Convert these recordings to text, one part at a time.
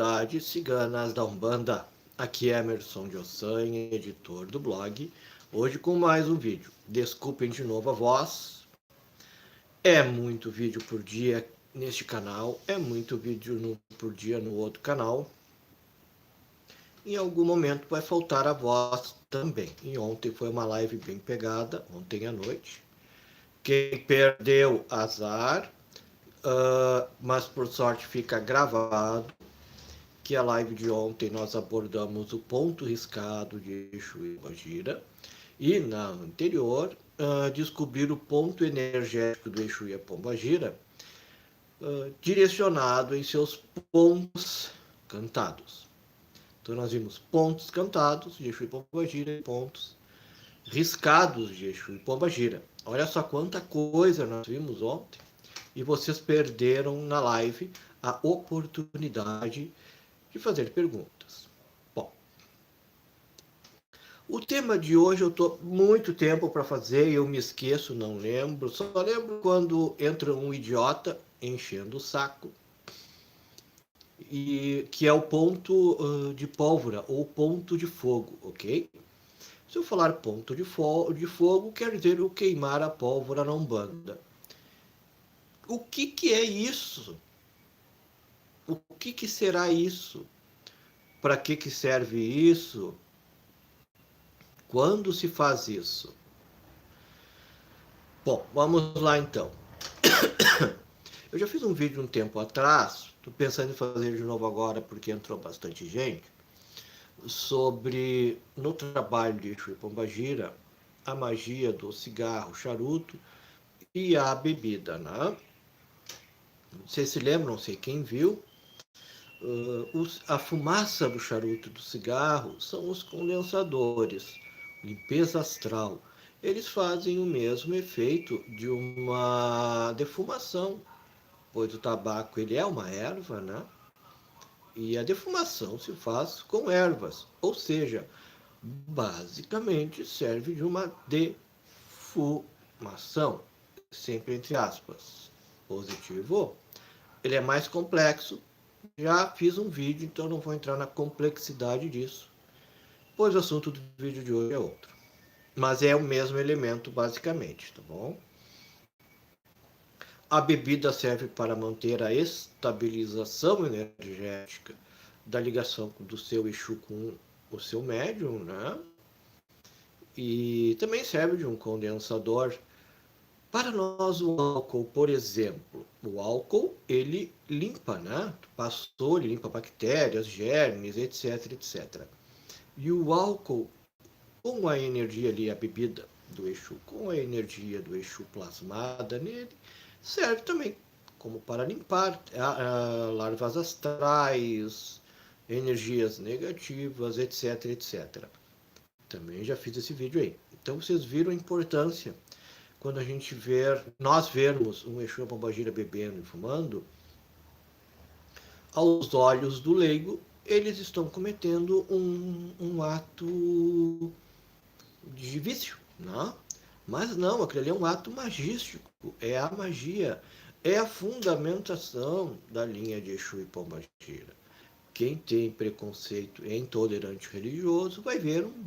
Comunidades Ciganas da Umbanda. Aqui é Emerson de Ossanha, editor do blog. Hoje com mais um vídeo. Desculpem de novo a voz. É muito vídeo por dia neste canal. É muito vídeo por dia no outro canal. Em algum momento vai faltar a voz também. E ontem foi uma live bem pegada, ontem à noite. Quem perdeu, azar. Mas por sorte fica gravado. Que a live de ontem nós abordamos o ponto riscado de Exu e Pombagira, e na anterior descobrir o ponto energético do Exu e a Pombagira, direcionado em seus pontos cantados. Então nós vimos pontos cantados de Exu e Pombagira e pontos riscados de Exu e Pombagira. Olha só quanta coisa nós vimos ontem, e vocês perderam na live a oportunidade de fazer perguntas. Bom, o tema de hoje eu estou muito tempo para fazer e eu me esqueço, não lembro. Só lembro quando entra um idiota enchendo o saco, e que é o ponto de pólvora ou ponto de fogo, ok? Se eu falar ponto de fogo, quer dizer o queimar a pólvora na Umbanda. O que é isso? O que será isso? Para que serve isso? Quando se faz isso? Bom, vamos lá então. Eu já fiz um vídeo um tempo atrás, estou pensando em fazer de novo agora porque entrou bastante gente, sobre, no trabalho de Exu e Pombagira, a magia do cigarro, charuto e a bebida, né? Vocês se lembram, não sei quem viu, a fumaça do charuto e do cigarro são os condensadores, limpeza astral. Eles fazem o mesmo efeito de uma defumação, pois o tabaco ele é uma erva, né? E a defumação se faz com ervas, ou seja, basicamente serve de uma defumação, sempre entre aspas, positivo. Ele é mais complexo, já fiz um vídeo, então não vou entrar na complexidade disso, pois o assunto do vídeo de hoje é outro. Mas é o mesmo elemento basicamente, tá bom? A bebida serve para manter a estabilização energética da ligação do seu Exu com o seu médium, né? E também serve de um condensador. Para nós, o álcool, por exemplo, o álcool, ele limpa, né? Passou, ele limpa bactérias, germes, etc, etc. E o álcool, com a energia ali, a bebida do Exu, com a energia do Exu plasmada nele, serve também como para limpar larvas astrais, energias negativas, etc, etc. Também já fiz esse vídeo aí. Então vocês viram a importância quando a gente nós vermos um Exu e Pombagira bebendo e fumando, aos olhos do leigo, eles estão cometendo um ato de vício, não? Mas não, aquele ali é um ato magístico, é a magia, é a fundamentação da linha de Exu e Pombagira. Quem tem preconceito e é intolerante religioso vai ver um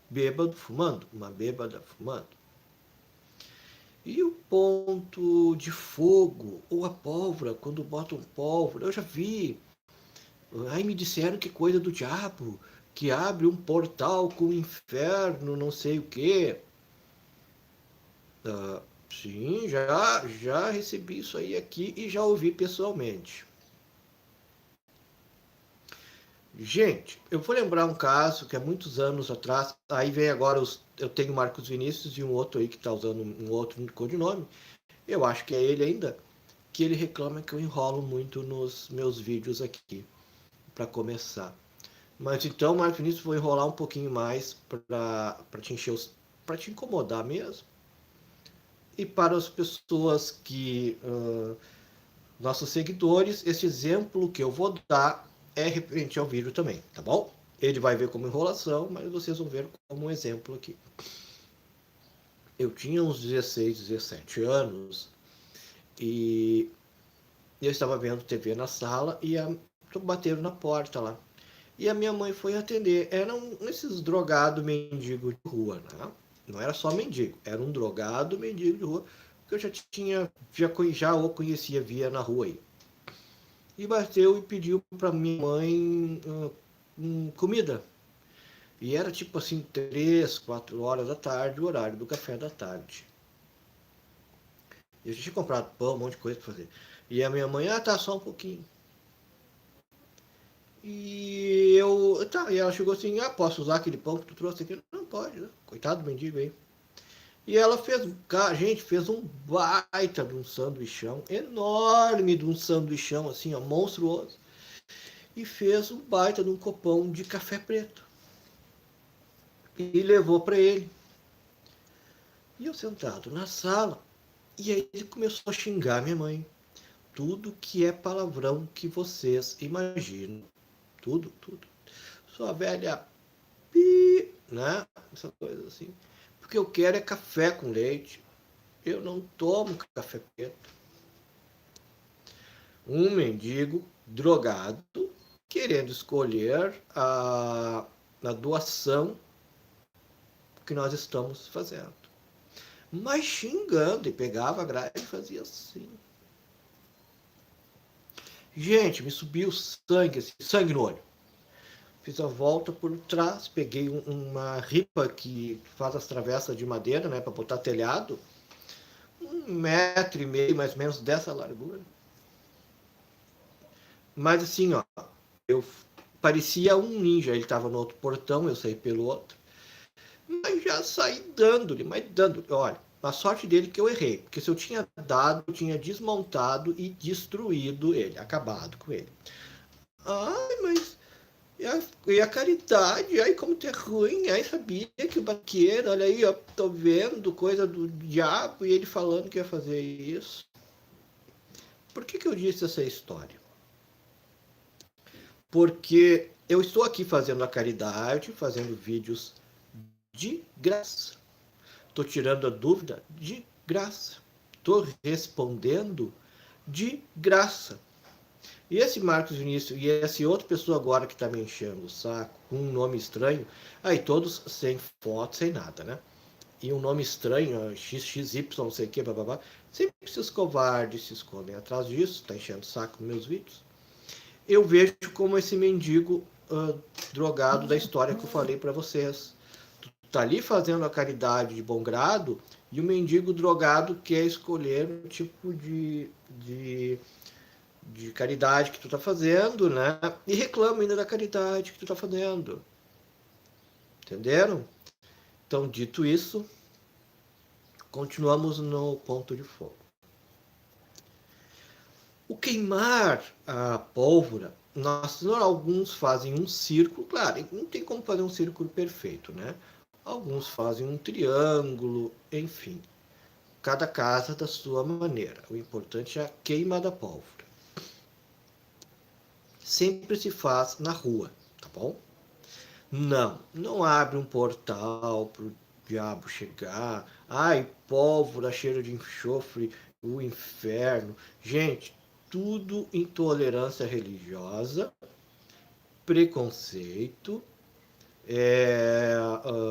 bêbado fumando, uma bêbada fumando. E o ponto de fogo, ou a pólvora, quando botam pólvora, eu já vi. Aí me disseram que coisa do diabo, que abre um portal com o inferno, não sei o quê. Sim, já recebi isso aí aqui e já ouvi pessoalmente. Gente, eu vou lembrar um caso que há muitos anos atrás, aí vem agora, eu tenho o Marcos Vinícius e um outro aí que está usando um outro codinome, eu acho que é ele ainda, que ele reclama que eu enrolo muito nos meus vídeos aqui, para começar. Mas então, Marcos Vinícius, vou enrolar um pouquinho mais para te para te incomodar mesmo. E para as pessoas que, nossos seguidores, esse exemplo que eu vou dar é referente ao vídeo também, tá bom? Ele vai ver como enrolação, mas vocês vão ver como um exemplo aqui. Eu tinha uns 16, 17 anos e eu estava vendo TV na sala e bateram na porta lá. E a minha mãe foi atender. Eram esses drogados mendigos de rua, né? Não era só mendigo, era um drogado mendigo de rua, que eu já o conhecia, via na rua aí. E bateu e pediu para minha mãe comida. E era tipo assim, 3, 4 horas da tarde, o horário do café da tarde. E a gente tinha comprado pão, um monte de coisa para fazer. E a minha mãe, tá, só um pouquinho. E ela chegou assim, posso usar aquele pão que tu trouxe aqui? Não pode, né? Coitado do mendigo aí. E ela fez, a gente fez um baita de um sanduichão, enorme de um sanduichão, assim, ó, monstruoso. E fez um baita de um copão de café preto. E levou para ele. E eu sentado na sala, e aí ele começou a xingar minha mãe. Tudo que é palavrão que vocês imaginam. Tudo, tudo. Sua velha né? Essa coisa assim. Porque eu quero é café com leite. Eu não tomo café preto. Um mendigo drogado querendo escolher a doação que nós estamos fazendo. Mas xingando, e pegava a grade e fazia assim. Gente, me subiu sangue, assim, sangue no olho. Fiz a volta por trás, peguei uma ripa que faz as travessas de madeira, né, para botar telhado, 1,5 m, mais ou menos, dessa largura. Mas assim, ó, eu parecia um ninja. Ele estava no outro portão, eu saí pelo outro. Mas já saí dando-lhe, mas dando-lhe. Olha, a sorte dele que eu errei. Porque se eu tinha dado, eu tinha desmontado e destruído ele, acabado com ele. Ai, mas e a caridade, ai, como tu é ruim, ai, sabia que o banqueiro, olha aí, ó, tô vendo coisa do diabo e ele falando que ia fazer isso. Por que eu disse essa história? Porque eu estou aqui fazendo a caridade, fazendo vídeos de graça. Estou tirando a dúvida de graça. Estou respondendo de graça. E esse Marcos Vinícius e esse outra pessoa agora que está me enchendo o saco, com um nome estranho, aí todos sem foto, sem nada, né? E um nome estranho, XXY, não sei o que, blá. Sempre esses covardes se escondem atrás disso, tá enchendo o saco nos meus vídeos. Eu vejo como esse mendigo drogado da história que eu falei para vocês. Tu tá ali fazendo a caridade de bom grado e o mendigo drogado quer escolher o tipo de caridade que tu tá fazendo, né? E reclama ainda da caridade que tu tá fazendo. Entenderam? Então, dito isso, continuamos no ponto de fogo. O queimar a pólvora, alguns fazem um círculo, claro, não tem como fazer um círculo perfeito, né? Alguns fazem um triângulo, enfim. Cada casa da sua maneira. O importante é a queima da pólvora. Sempre se faz na rua, tá bom? Não abre um portal para o diabo chegar. Ai, pólvora, cheiro de enxofre, o inferno. Gente, tudo intolerância religiosa, preconceito,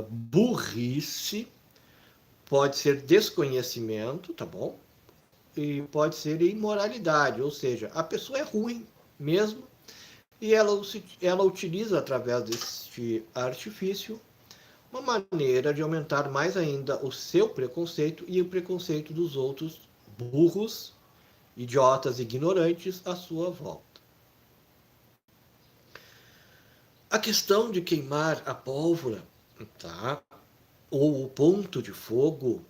burrice, pode ser desconhecimento, tá bom? E pode ser imoralidade, ou seja, a pessoa é ruim mesmo e ela utiliza através deste artifício uma maneira de aumentar mais ainda o seu preconceito e o preconceito dos outros burros, idiotas, ignorantes à sua volta. A questão de queimar a pólvora, tá? Ou o ponto de fogo,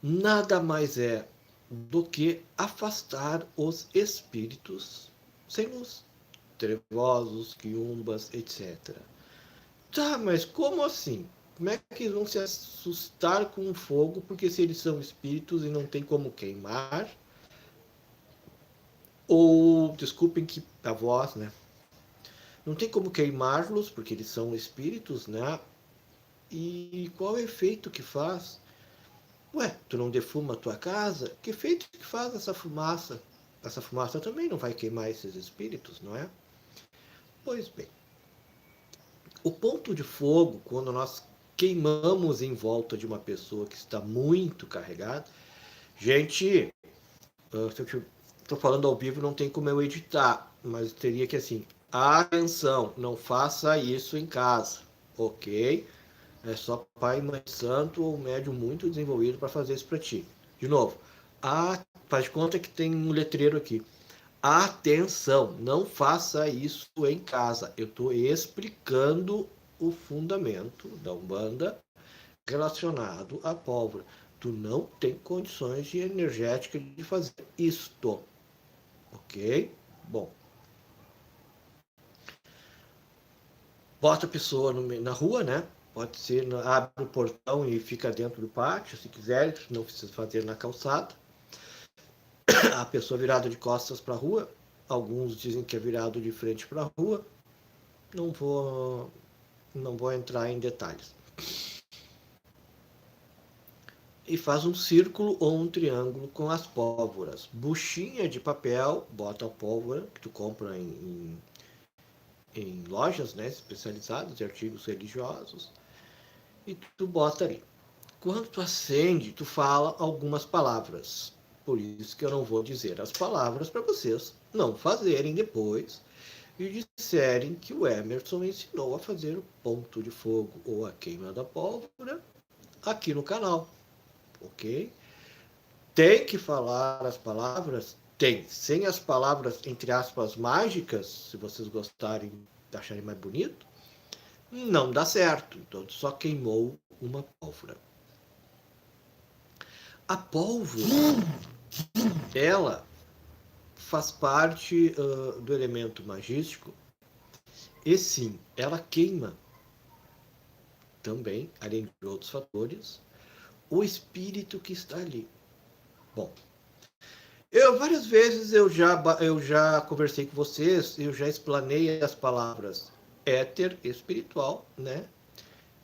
nada mais é do que afastar os espíritos sem luz, trevosos, quiumbas, etc. Tá, mas como assim? Como é que eles vão se assustar com o fogo? Porque se eles são espíritos e não tem como queimar, ou, desculpem que a voz, né? Não tem como queimá-los, porque eles são espíritos, né? E qual é o efeito que faz? Ué, tu não defuma a tua casa? Que efeito que faz essa fumaça? Essa fumaça também não vai queimar esses espíritos, não é? Pois bem, o ponto de fogo, quando nós queimamos em volta de uma pessoa que está muito carregada, gente, se eu estou falando ao vivo, não tem como eu editar, mas teria que assim, atenção, não faça isso em casa, ok? É só pai, mãe santo ou médium muito desenvolvido para fazer isso para ti. De novo, faz de conta que tem um letreiro aqui. Atenção, não faça isso em casa. Eu estou explicando o fundamento da Umbanda relacionado à pólvora. Tu não tem condições de energética de fazer isto. Ok? Bom. Bota a pessoa na rua, né? Pode ser, abre o portão e fica dentro do pátio, se quiser, não precisa fazer na calçada. A pessoa virada de costas para a rua, alguns dizem que é virado de frente para a rua. Não vou entrar em detalhes. E faz um círculo ou um triângulo com as pólvoras. Buchinha de papel, bota a pólvora que tu compra em lojas, né, especializadas de artigos religiosos, e tu bota ali. Quando tu acende, tu fala algumas palavras. Por isso que eu não vou dizer as palavras para vocês não fazerem depois e disserem que o Emerson ensinou a fazer o ponto de fogo ou a queima da pólvora aqui no canal, ok? Tem que falar as palavras? Tem. Sem as palavras, entre aspas, mágicas, se vocês gostarem, acharem mais bonito, não dá certo. Então, só queimou uma pólvora. A pólvora, ela faz parte do elemento magístico e sim, ela queima também, além de outros fatores, o espírito que está ali. Bom, várias vezes eu já conversei com vocês, eu já explanei as palavras éter espiritual, né?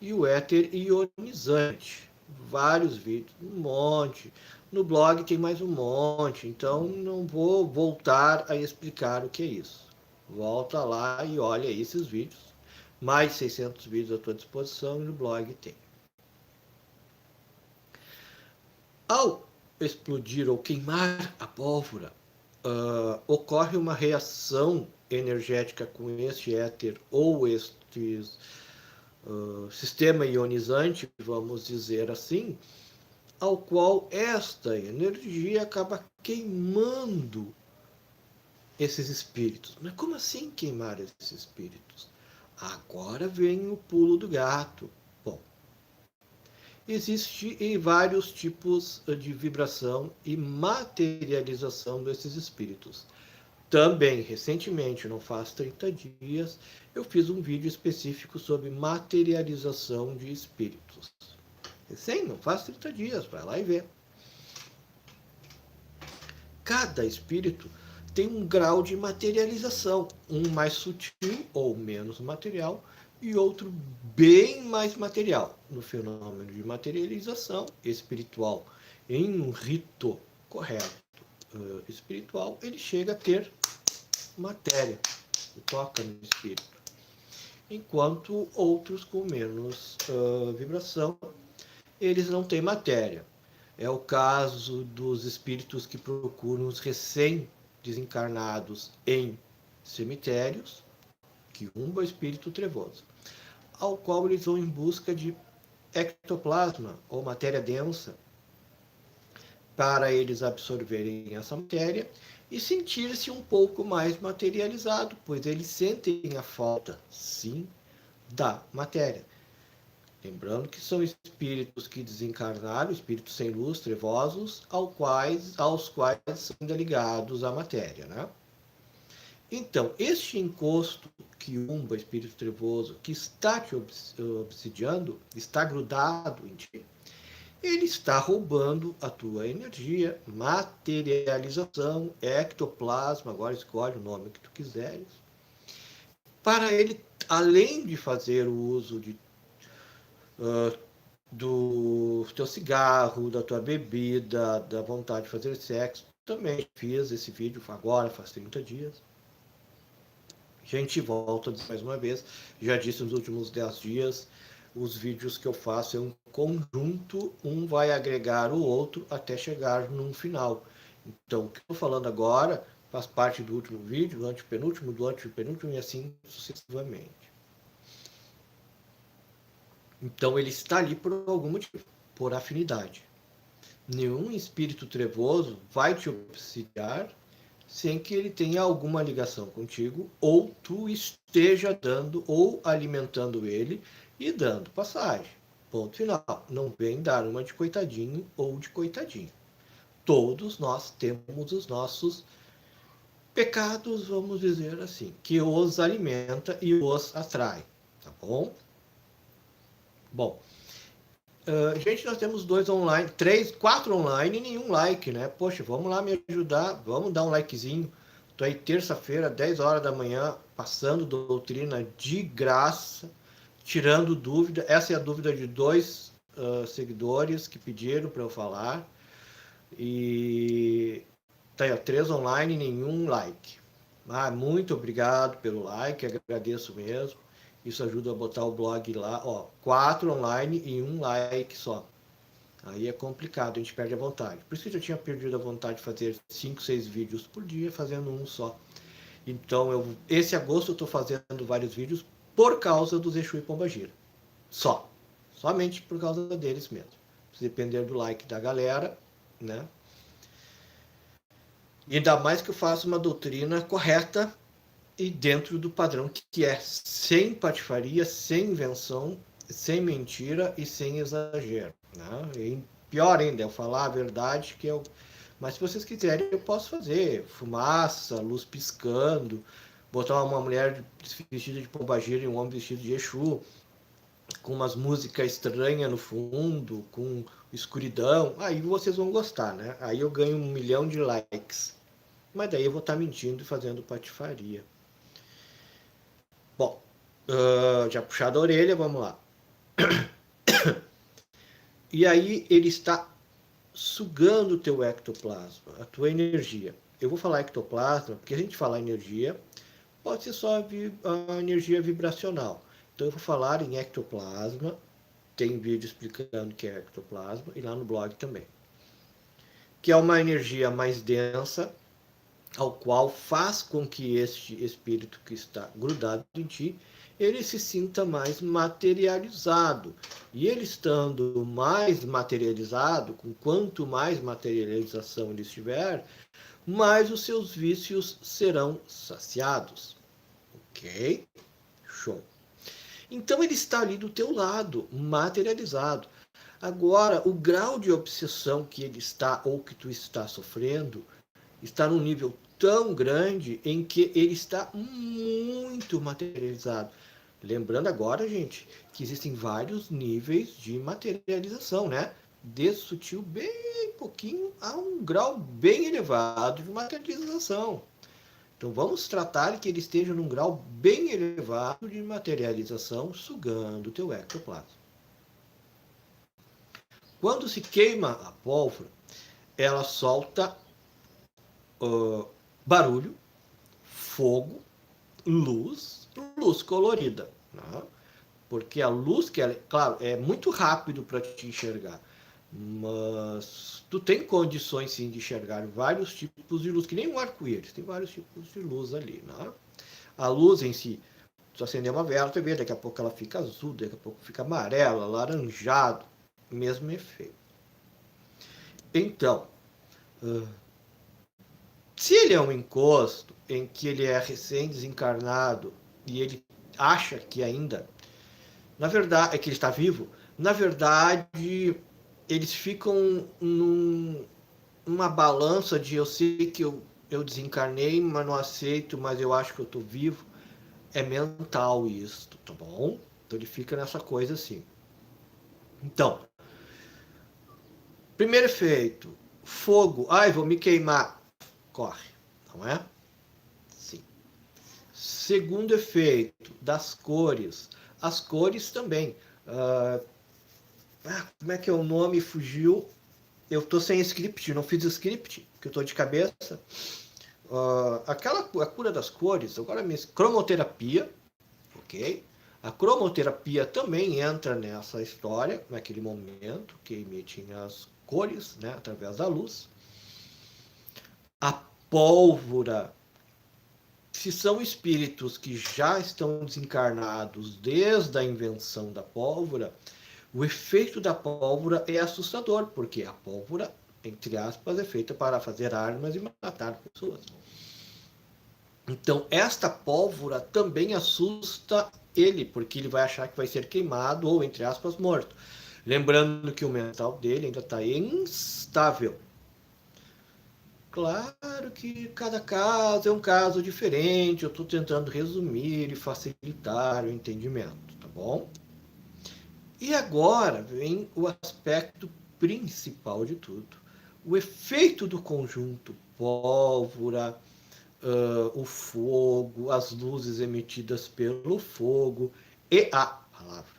E o éter ionizante. Vários vídeos, um monte. No blog tem mais um monte, então não vou voltar a explicar o que é isso. Volta lá e olha esses vídeos. Mais 600 vídeos à tua disposição e no blog tem. Ao explodir ou queimar a pólvora, ocorre uma reação energética com este éter ou estes sistema ionizante, vamos dizer assim, ao qual esta energia acaba queimando esses espíritos. Mas como assim queimar esses espíritos? Agora vem o pulo do gato. Bom, existem vários tipos de vibração e materialização desses espíritos. Também, recentemente, não faz 30 dias, eu fiz um vídeo específico sobre materialização de espíritos. Recém, não faz 30 dias, vai lá e vê. Cada espírito tem um grau de materialização, um mais sutil ou menos material e outro bem mais material. No fenômeno de materialização espiritual, em um rito correto espiritual, ele chega a ter matéria, toca no espírito. Enquanto outros com menos vibração, eles não têm matéria. É o caso dos espíritos que procuram os recém-desencarnados em cemitérios, que umba o espírito trevoso, ao qual eles vão em busca de ectoplasma ou matéria densa para eles absorverem essa matéria e sentir-se um pouco mais materializado, pois eles sentem a falta, sim, da matéria. Lembrando que são espíritos que desencarnaram, espíritos sem luz, trevosos, aos quais são ainda ligados à matéria, né? Então, este encosto que umba, espírito trevoso, que está te obsidiando, está grudado em ti, ele está roubando a tua energia, materialização, ectoplasma, agora escolhe o nome que tu quiseres, para ele, além de fazer o uso do teu cigarro, da tua bebida, da vontade de fazer sexo, também fiz esse vídeo agora, faz 30 dias. Gente, volto a dizer mais uma vez, já disse nos últimos 10 dias, os vídeos que eu faço é um conjunto, um vai agregar o outro até chegar num final. Então, o que eu estou falando agora faz parte do último vídeo, do antepenúltimo, do antepenúltimo e assim sucessivamente. Então, ele está ali por algum motivo, por afinidade. Nenhum espírito trevoso vai te obsidiar sem que ele tenha alguma ligação contigo, ou tu esteja dando ou alimentando ele e dando passagem. Ponto final. Não vem dar uma de coitadinho ou de coitadinho. Todos nós temos os nossos pecados, vamos dizer assim, que os alimenta e os atrai. Tá bom? Bom, gente, nós temos 2 online, 3, 4 online e nenhum like, né? Poxa, vamos lá me ajudar, vamos dar um likezinho. Tô aí terça-feira, 10 horas da manhã, passando doutrina de graça, tirando dúvida. Essa é a dúvida de 2 seguidores que pediram para eu falar. E tá aí, ó, 3 online e nenhum like. Muito obrigado pelo like, agradeço mesmo. Isso ajuda a botar o blog lá, ó, 4 online e 1 like só. Aí é complicado, a gente perde a vontade. Por isso que eu já tinha perdido a vontade de fazer 5, 6 vídeos por dia, fazendo um só. Então, esse agosto eu estou fazendo vários vídeos por causa dos Exu e Pombagira. Só. Somente por causa deles mesmo. Se depender do like da galera, né? E ainda mais que eu faço uma doutrina correta e dentro do padrão que é sem patifaria, sem invenção, sem mentira e sem exagero. Né? E pior ainda, eu falar a verdade que eu... Mas se vocês quiserem, eu posso fazer. Fumaça, luz piscando, botar uma mulher vestida de pombagira e um homem vestido de Exu, com umas músicas estranhas no fundo, com escuridão. Aí vocês vão gostar, né? Aí eu ganho 1 milhão de likes. Mas daí eu vou estar mentindo e fazendo patifaria. Bom, já puxado a orelha, vamos lá. E aí ele está sugando o teu ectoplasma, a tua energia. Eu vou falar ectoplasma, porque a gente falar energia, pode ser só a energia vibracional. Então eu vou falar em ectoplasma, tem vídeo explicando o que é ectoplasma, e lá no blog também. Que é uma energia mais densa, ao qual faz com que este espírito que está grudado em ti, ele se sinta mais materializado. E ele estando mais materializado, com quanto mais materialização ele estiver, mais os seus vícios serão saciados. Ok? Show. Então ele está ali do teu lado, materializado. Agora, o grau de obsessão que ele está ou que tu está sofrendo está num nível tão grande em que ele está muito materializado. Lembrando agora, gente, que existem vários níveis de materialização, né? Desde sutil, bem pouquinho, a um grau bem elevado de materialização. Então vamos tratar que ele esteja num grau bem elevado de materialização, sugando o teu ectoplasma. Quando se queima a pólvora, ela solta barulho, fogo, luz colorida. Né? Porque a luz, que ela, claro, é muito rápido para te enxergar, mas tu tem condições sim de enxergar vários tipos de luz, que nem um arco-íris, tem vários tipos de luz ali. Né? A luz em si, tu acender uma vela, tu vê, daqui a pouco ela fica azul, daqui a pouco fica amarela, laranjado, mesmo efeito. Então, se ele é um encosto em que ele é recém-desencarnado e ele acha que ainda, na verdade, é que ele está vivo, na verdade, eles ficam numa balança de eu sei que eu desencarnei, mas não aceito, mas eu acho que eu estou vivo. É mental isso, tá bom? Então ele fica nessa coisa assim. Então, primeiro efeito, fogo. Ai, vou me queimar. Corre, não é? Sim. Segundo efeito, das cores. As cores também. Como é que é o nome? Fugiu. Eu tô sem script, não fiz script, porque eu tô de cabeça. a cura das cores, agora mesmo, cromoterapia, ok? A cromoterapia também entra nessa história, naquele momento que emitem as cores, né, através da luz. A pólvora, se são espíritos que já estão desencarnados desde a invenção da pólvora, o efeito da pólvora é assustador, porque a pólvora, entre aspas, é feita para fazer armas e matar pessoas. Então, esta pólvora também assusta ele, porque ele vai achar que vai ser queimado ou, entre aspas, morto. Lembrando que o mental dele ainda está instável. Claro que cada caso é um caso diferente, eu estou tentando resumir e facilitar o entendimento, tá bom? E agora vem o aspecto principal de tudo. O efeito do conjunto pólvora, o fogo, as luzes emitidas pelo fogo e a palavra,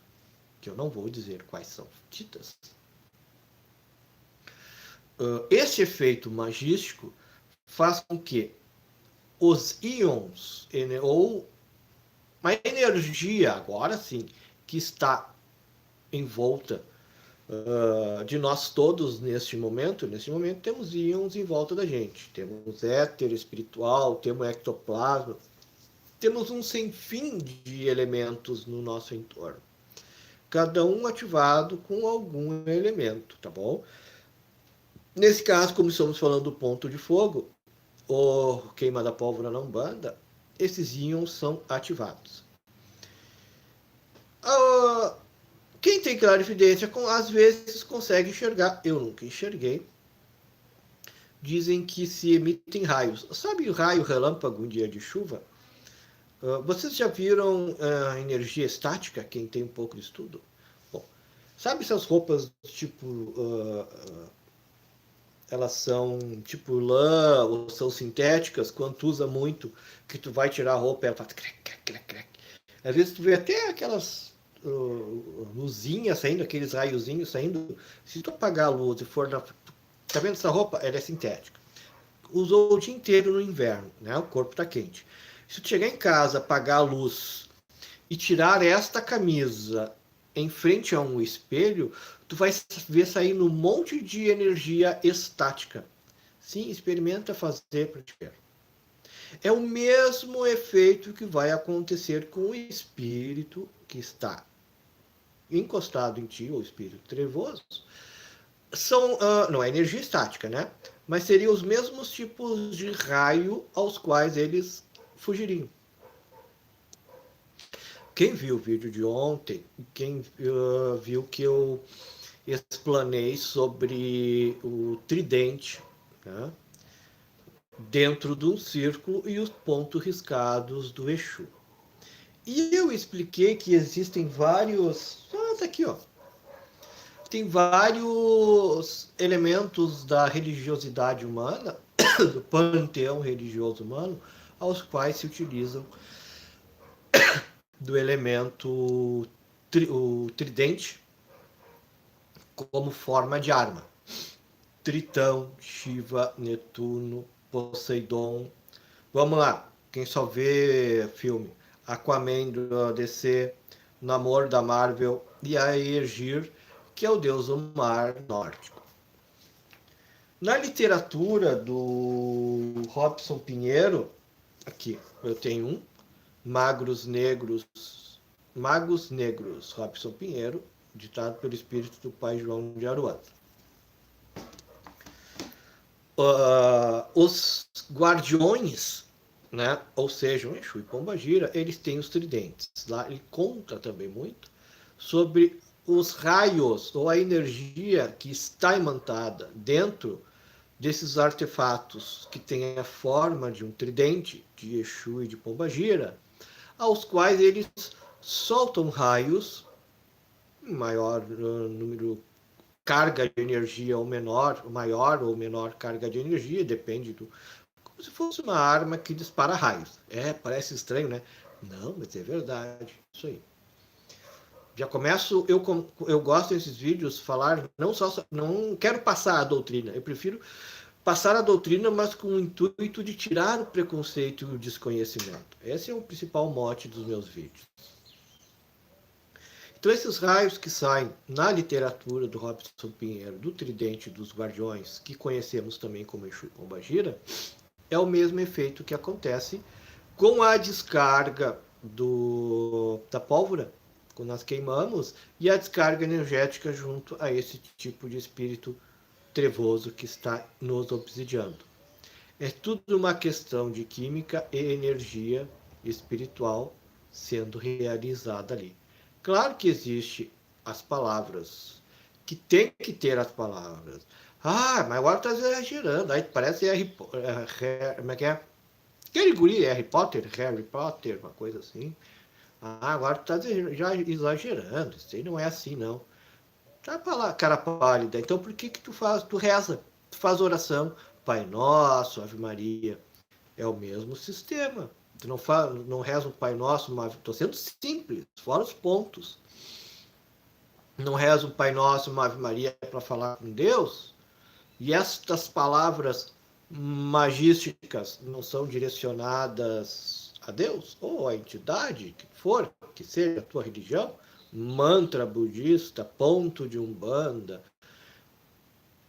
que eu não vou dizer quais são ditas. Esse efeito magístico faz com que os íons, ou a energia, agora sim, que está em volta de nós todos neste momento temos íons em volta da gente. Temos éter espiritual, temos ectoplasma, temos um sem fim de elementos no nosso entorno. Cada um ativado com algum elemento, tá bom? Nesse caso, como estamos falando do ponto de fogo, ou queima da pólvora na Umbanda, esses íons são ativados. Quem tem clarividência, às vezes consegue enxergar. Eu nunca enxerguei. Dizem que se emitem raios. Sabe o raio relâmpago em dia de chuva? Vocês já viram energia estática, quem tem um pouco de estudo? Bom, sabe essas roupas tipo... elas são tipo lã ou são sintéticas, quando tu usa muito, que tu vai tirar a roupa, ela faz crack, crack, crack, crack. Às vezes tu vê até aquelas luzinhas saindo, aqueles raiozinhos saindo. Se tu apagar a luz e for na... Tá vendo essa roupa? Ela é sintética. Usou o dia inteiro no inverno, né? O corpo tá quente. Se tu chegar em casa, apagar a luz e tirar esta camisa em frente a um espelho, tu vai ver saindo um monte de energia estática. Sim, experimenta fazer para te ver. É o mesmo efeito que vai acontecer com o espírito que está encostado em ti, ou espírito trevoso. Não é energia estática, né? Mas seriam os mesmos tipos de raio aos quais eles fugiriam. Quem viu o vídeo de ontem, quem viu que eu explanei sobre o tridente, né, dentro de um círculo e os pontos riscados do Exu. E eu expliquei que existem vários... tá aqui, ó. Tem vários elementos da religiosidade humana, do panteão religioso humano, aos quais se utilizam do elemento o tridente como forma de arma. Tritão, Shiva, Netuno, Poseidon. Vamos lá, quem só vê filme Aquaman do DC, Namor da Marvel e Aegir, que é o deus do mar nórdico. Na literatura do Robson Pinheiro, aqui eu tenho um, Magos Negros, Robson Pinheiro, ditado pelo espírito do pai João de Aruanda. Os guardiões, né, ou seja, o Exu e Pombagira, eles têm os tridentes. Lá ele conta também muito sobre os raios ou a energia que está imantada dentro desses artefatos que têm a forma de um tridente, de Exu e de Pombagira, aos quais eles soltam raios, maior número, carga de energia ou menor, maior ou menor carga de energia, depende do... Como se fosse uma arma que dispara raios. Parece estranho, né? Não, mas é verdade, isso aí. Já começo, eu gosto desses vídeos falar, não quero passar a doutrina, eu prefiro passar a doutrina, mas com o intuito de tirar o preconceito e o desconhecimento. Esse é o principal mote dos meus vídeos. Então, esses raios que saem na literatura do Robson Pinheiro, do Tridente dos Guardiões, que conhecemos também como Exu e Pombagira, é o mesmo efeito que acontece com a descarga da pólvora, quando nós queimamos, e a descarga energética junto a esse tipo de espírito trevoso que está nos obsidiando. É tudo uma questão de química e energia espiritual sendo realizada ali. Claro que existe as palavras, que tem que ter as palavras. Ah, mas agora está exagerando. Aí parece como é que é? Aquele guri, Harry Potter, uma coisa assim. Ah, agora tu tá já exagerando. Isso aí não é assim, não. Tá pra lá, cara pálida. Então por que tu faz? Tu reza, tu faz oração. Pai Nosso, Ave Maria. É o mesmo sistema. Tu não reza o Pai Nosso, mas tô sendo simples, fora os pontos. Não reza o Pai Nosso, uma Ave Maria para falar com Deus. E estas palavras magísticas não são direcionadas a Deus ou a entidade que for, que seja a tua religião, mantra budista, ponto de umbanda,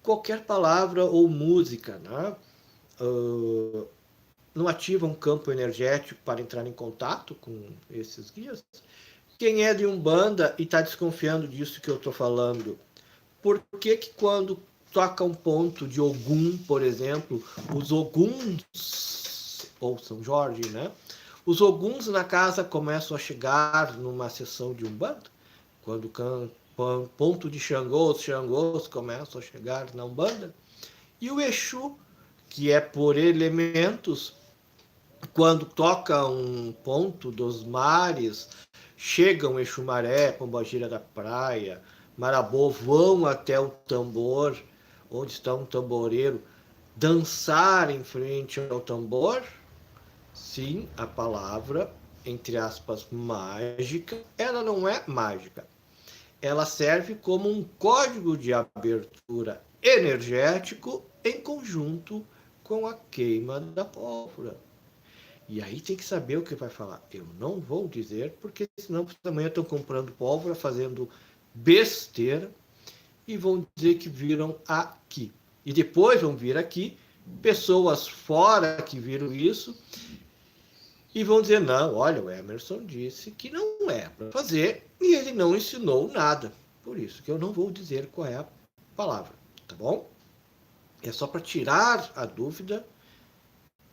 qualquer palavra ou música, né? Não ativa um campo energético para entrar em contato com esses guias. Quem é de umbanda e está desconfiando disso que eu estou falando, por que quando toca um ponto de Ogum, por exemplo, os Oguns, ou São Jorge, né? Os Oguns na casa começam a chegar numa sessão de Umbanda, quando ponto de Xangôs começam a chegar na Umbanda, e o Exu, que é por elementos, quando toca um ponto dos mares, chegam Exu Maré, Pombagira da Praia, Marabô, vão até o tambor, onde está um tamboreiro, dançar em frente ao tambor. Sim, a palavra, entre aspas, mágica, ela não é mágica. Ela serve como um código de abertura energético em conjunto com a queima da pólvora. E aí tem que saber o que vai falar. Eu não vou dizer, porque senão amanhã estão comprando pólvora, fazendo besteira, e vão dizer que viram aqui. E depois vão vir aqui pessoas fora que viram isso e vão dizer, não, olha, o Emerson disse que não é para fazer e ele não ensinou nada. Por isso que eu não vou dizer qual é a palavra, tá bom? É só para tirar a dúvida.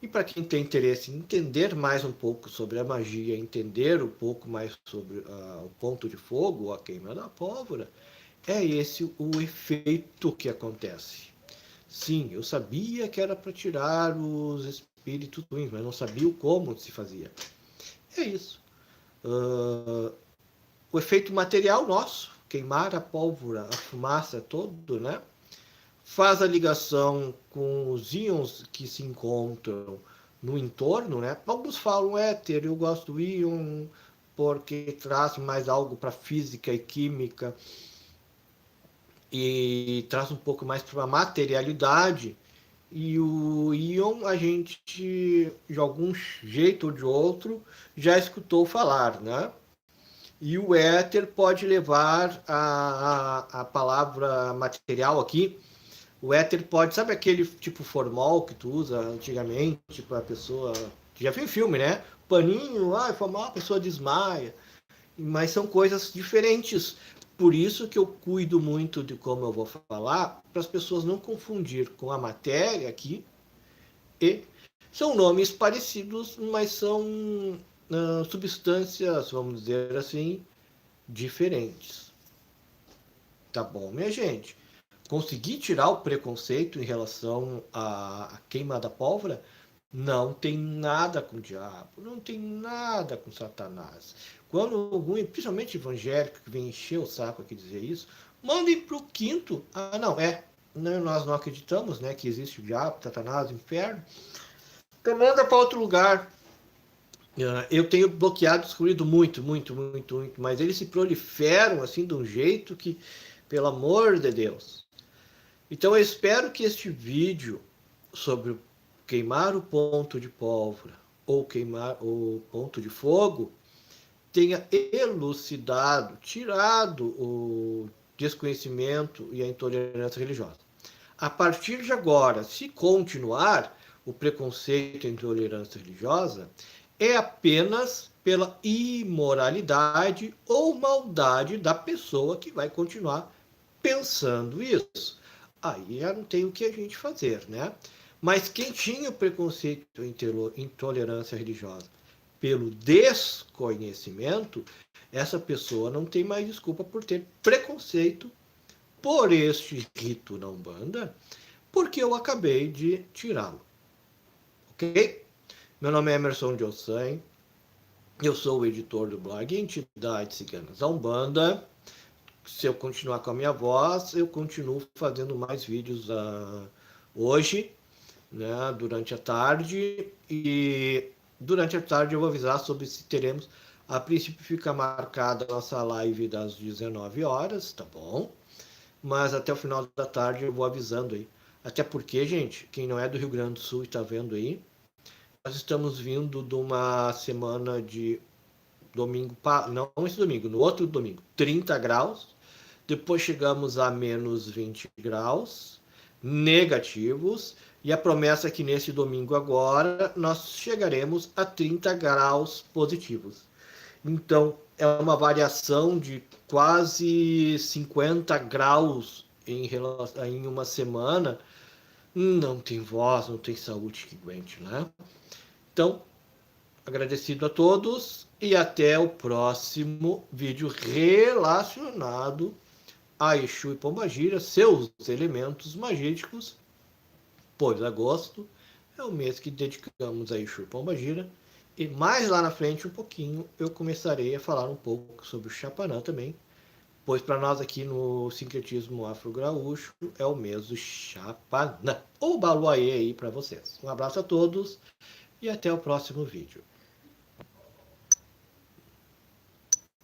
E para quem tem interesse em entender mais um pouco sobre a magia, entender um pouco mais sobre o ponto de fogo, a queima da pólvora, é esse o efeito que acontece. Sim, eu sabia que era para tirar os espíritos ruins, mas não sabia como se fazia. É isso. O efeito material nosso, queimar a pólvora, a fumaça, todo, né? Faz a ligação com os íons que se encontram no entorno, né? Alguns falam éter, eu gosto do íon porque traz mais algo para física e química e traz um pouco mais para a materialidade. E o íon a gente, de algum jeito ou de outro, já escutou falar, né? E o éter pode levar a palavra material aqui. O éter pode, sabe aquele tipo formol que tu usa antigamente para a pessoa, que já viu filme, né? Paninho, formol, a pessoa desmaia. Mas são coisas diferentes. Por isso que eu cuido muito de como eu vou falar, para as pessoas não confundir com a matéria aqui. E são nomes parecidos, mas são substâncias, vamos dizer assim, diferentes. Tá bom, minha gente? Conseguir tirar o preconceito em relação à queima da pólvora? Não tem nada com o diabo, não tem nada com Satanás. Quando algum, principalmente evangélico, que vem encher o saco aqui dizer isso, mandem para o quinto. Ah, não, nós não acreditamos, né, que existe o diabo, Satanás, o inferno. Então manda para outro lugar. Eu tenho bloqueado, excluído muito, mas eles se proliferam assim de um jeito que, pelo amor de Deus. Então eu espero que este vídeo sobre queimar o ponto de pólvora ou queimar o ponto de fogo, tenha elucidado, tirado o desconhecimento e a intolerância religiosa. A partir de agora, se continuar o preconceito e a intolerância religiosa, é apenas pela imoralidade ou maldade da pessoa que vai continuar pensando isso. Aí já não tem o que a gente fazer, né? Mas quem tinha o preconceito e intolerância religiosa pelo desconhecimento, essa pessoa não tem mais desculpa por ter preconceito por este rito na Umbanda, porque eu acabei de tirá-lo. Ok? Meu nome é Emerson Diossan, eu sou o editor do blog Entidades Ciganas da Umbanda. Se eu continuar com a minha voz, eu continuo fazendo mais vídeos hoje, né, durante a tarde, e durante a tarde eu vou avisar sobre se teremos, a princípio fica marcada a nossa live das 19 horas, tá bom? Mas até o final da tarde eu vou avisando aí. Até porque, gente, quem não é do Rio Grande do Sul e está vendo aí, nós estamos vindo de uma semana de domingo, não esse domingo, no outro domingo, 30 graus, depois chegamos a menos 20 graus negativos, e a promessa é que nesse domingo agora nós chegaremos a 30 graus positivos. Então, é uma variação de quase 50 graus em uma semana. Não tem voz, não tem saúde que aguente, né? Então, agradecido a todos e até o próximo vídeo relacionado a Exu e Pombagira, seus elementos magísticos, pois agosto é o mês que dedicamos a Exu e Pombagira. E mais lá na frente, um pouquinho, eu começarei a falar um pouco sobre o Chapanã também, pois para nós aqui no sincretismo afro-graúcho é o mês do Chapanã, ou Baluaê aí para vocês. Um abraço a todos e até o próximo vídeo.